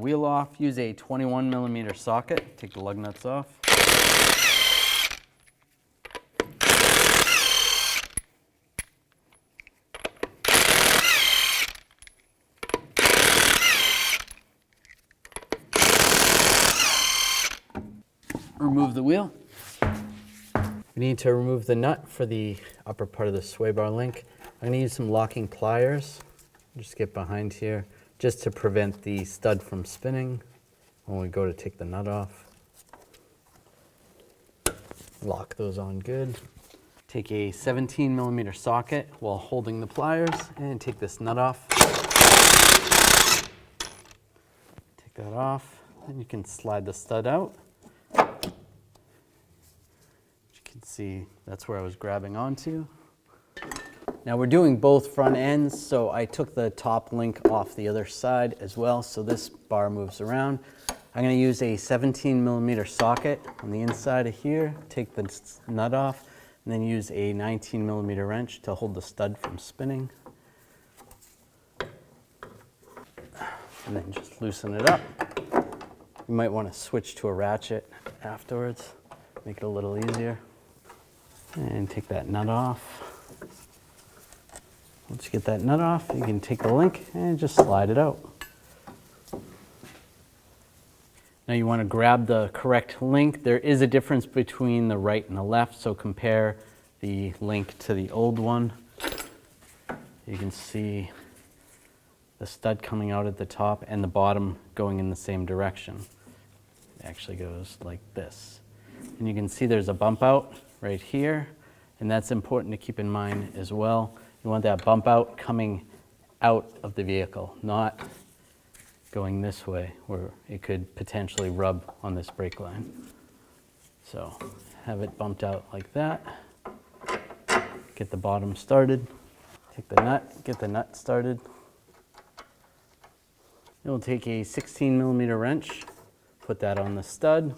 wheel off, use a 21mm socket, take the lug nuts off. Remove the wheel. We need to remove the nut for the upper part of the sway bar link. I'm going to use some locking pliers. Just get behind here just to prevent the stud from spinning when we go to take the nut off. Lock those on good. Take a 17mm socket while holding the pliers and take this nut off. Take that off, and you can slide the stud out. As you can see, that's where I was grabbing onto. Now we're doing both front ends, so I took the top link off the other side as well, so this bar moves around. I'm going to use a 17mm socket on the inside of here, take the nut off, and then use a 19mm wrench to hold the stud from spinning. And then just loosen it up. You might want to switch to a ratchet afterwards, make it a little easier. And take that nut off. Once you get that nut off, you can take the link and just slide it out. Now you want to grab the correct link. There is a difference between the right and the left, so compare the link to the old one. You can see the stud coming out at the top and the bottom going in the same direction. It actually goes like this. And you can see there's a bump out right here, and that's important to keep in mind as well. You want that bump out coming out of the vehicle, not going this way where it could potentially rub on this brake line. So have it bumped out like that. Get the bottom started. Take the nut, get the nut started. You'll take a 16mm wrench, put that on the stud,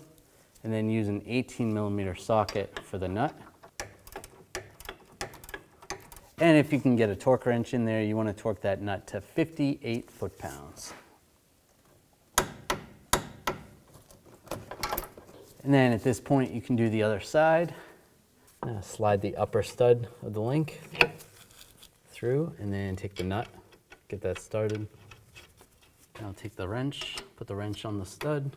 and then use an 18mm socket for the nut. And if you can get a torque wrench in there, you want to torque that nut to 58 foot-pounds. And then at this point, you can do the other side. Slide the upper stud of the link through, and then take the nut, get that started. Now take the wrench, put the wrench on the stud,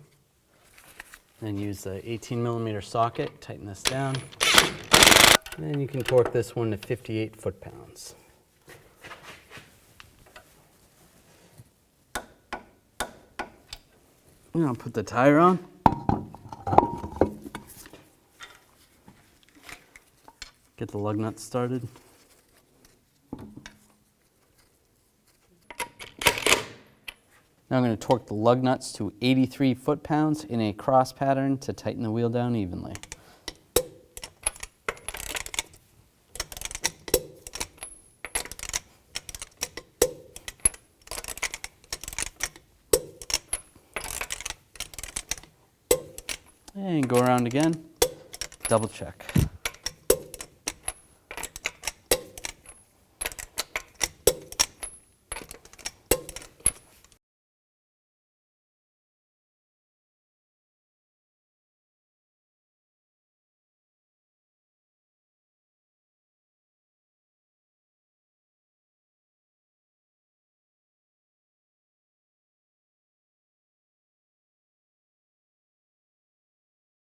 then use the 18mm socket, tighten this down. And then you can torque this one to 58 foot-pounds. And I'll put the tire on. Get the lug nuts started. Now I'm going to torque the lug nuts to 83 foot-pounds in a cross pattern to tighten the wheel down evenly. And go around again, double check.